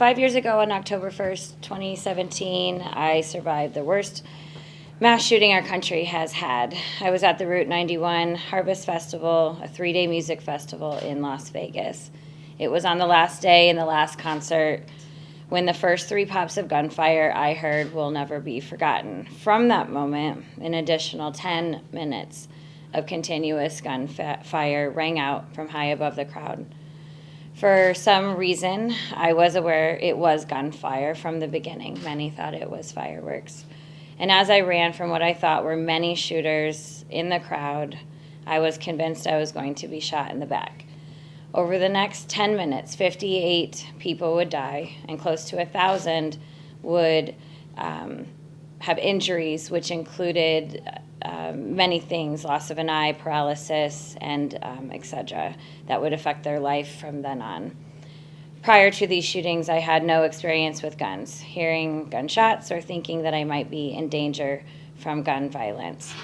5 years ago on October 1st, 2017, I survived the worst mass shooting our country has had. I was at the Route 91 Harvest Festival, a 3-day music festival in Las Vegas. It was on the last day and the last concert when the first 3 pops of gunfire I heard will never be forgotten. From that moment, an additional 10 minutes of continuous gunfire rang out from high above the crowd. For some reason, I was aware it was gunfire from the beginning. Many thought it was fireworks. And as I ran from what I thought were many shooters in the crowd, I was convinced I was going to be shot in the back. Over the next 10 minutes, 58 people would die, and close to 1,000 would have injuries, which included many things, loss of an eye, paralysis, and etc., that would affect their life from then on. Prior to these shootings, I had no experience with guns, hearing gunshots or thinking that I might be in danger from gun violence.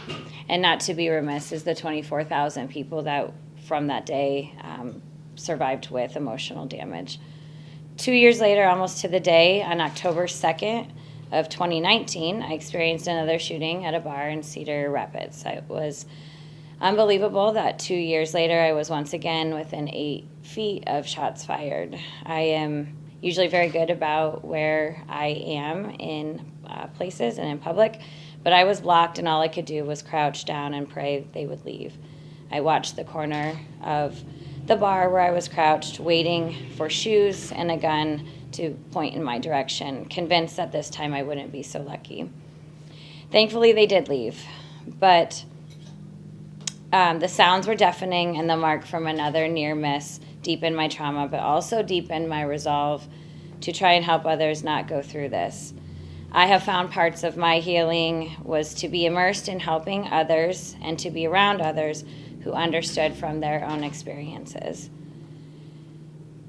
And not to be remiss is the 24,000 people that from that day survived with emotional damage. 2 years later, almost to the day, on October 2nd of 2019, I experienced another shooting at a bar in Cedar Rapids. It was unbelievable that 2 years later, I was once again within 8 feet of shots fired. I am usually very good about where I am in places and in public, but I was blocked and all I could do was crouch down and pray they would leave. I watched the corner of the bar where I was crouched, waiting for shoes and a gun to point in my direction, convinced that this time I wouldn't be so lucky. Thankfully, they did leave, but the sounds were deafening, and the mark from another near miss deepened my trauma, but also deepened my resolve to try and help others not go through this. I have found parts of my healing was to be immersed in helping others and to be around others who understood from their own experiences.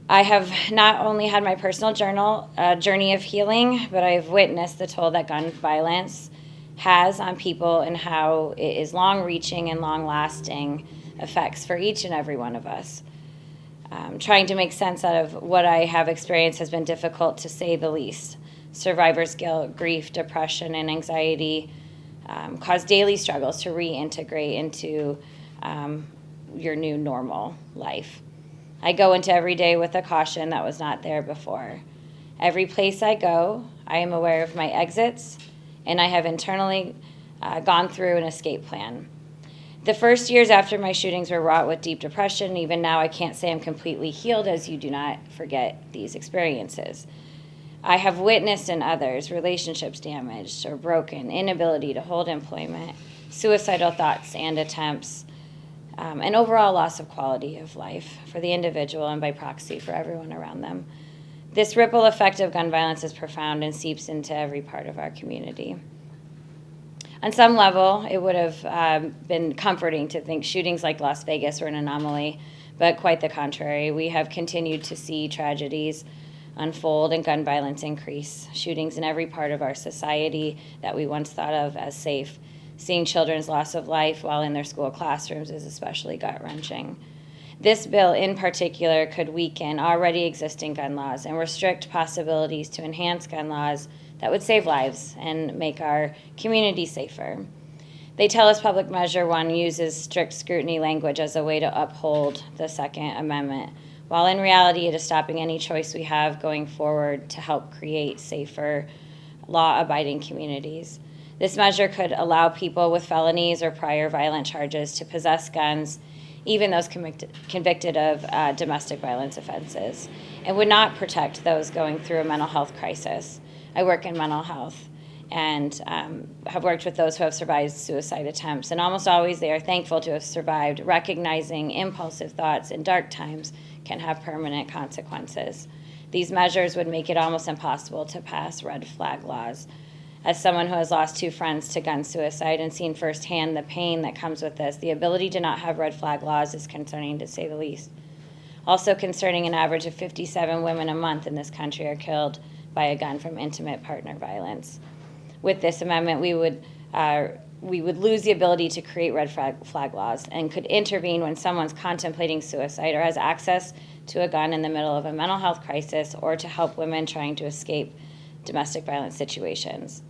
I have not only had my personal journey of healing, but I have witnessed the toll that gun violence has on people and how it is long-reaching and long-lasting effects for each and every one of us. Trying to make sense out of what I have experienced has been difficult, to say the least. Survivor's guilt, grief, depression, and anxiety cause daily struggles to reintegrate into your new normal life. I go into every day with a caution that was not there before. Every place I go, I am aware of my exits, and I have internally gone through an escape plan. The first years after my shootings were wrought with deep depression. Even now, I can't say I'm completely healed, as you do not forget these experiences. I have witnessed in others relationships damaged or broken, inability to hold employment, suicidal thoughts and attempts, and overall loss of quality of life for the individual and by proxy for everyone around them. This ripple effect of gun violence is profound and seeps into every part of our community. On some level, it would have been comforting to think shootings like Las Vegas were an anomaly, but quite the contrary. We have continued to see tragedies unfold and gun violence increase, shootings in every part of our society that we once thought of as safe. Seeing children's loss of life while in their school classrooms is especially gut-wrenching. This bill in particular could weaken already existing gun laws and restrict possibilities to enhance gun laws that would save lives and make our community safer. They tell us Public Measure 1 uses strict scrutiny language as a way to uphold the Second Amendment, while in reality it is stopping any choice we have going forward to help create safer, law-abiding communities. This measure could allow people with felonies or prior violent charges to possess guns, even those convicted of domestic violence offenses, and would not protect those going through a mental health crisis. I work in mental health and have worked with those who have survived suicide attempts, and almost always they are thankful to have survived, recognizing impulsive thoughts in dark times can have permanent consequences. These measures would make it almost impossible to pass red flag laws. As someone who has lost 2 friends to gun suicide and seen firsthand the pain that comes with this, the ability to not have red flag laws is concerning, to say the least. Also concerning, an average of 57 women a month in this country are killed by a gun from intimate partner violence. With this amendment, we would lose the ability to create red flag laws and could intervene when someone's contemplating suicide or has access to a gun in the middle of a mental health crisis or to help women trying to escape domestic violence situations.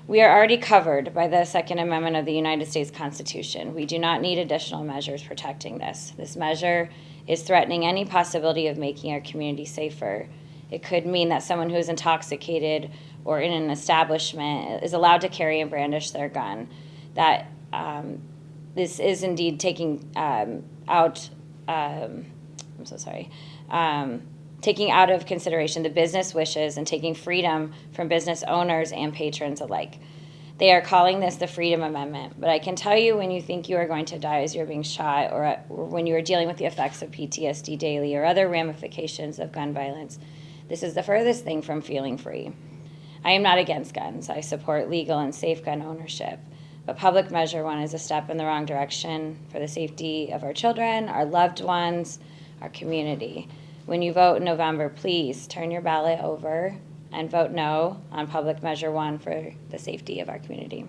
We are already covered by the Second Amendment of the United States Constitution. We do not need additional measures protecting this. This measure is threatening any possibility of making our community safer. It could mean that someone who is intoxicated or in an establishment is allowed to carry and brandish their gun. That this is indeed taking taking out of consideration the business wishes and taking freedom from business owners and patrons alike. They are calling this the Freedom Amendment, but I can tell you when you think you are going to die as you're being shot or when you are dealing with the effects of PTSD daily or other ramifications of gun violence, this is the furthest thing from feeling free. I am not against guns. I support legal and safe gun ownership. But Public Measure 1 is a step in the wrong direction for the safety of our children, our loved ones, our community. When you vote in November, please turn your ballot over and vote no on Public Measure 1 for the safety of our community.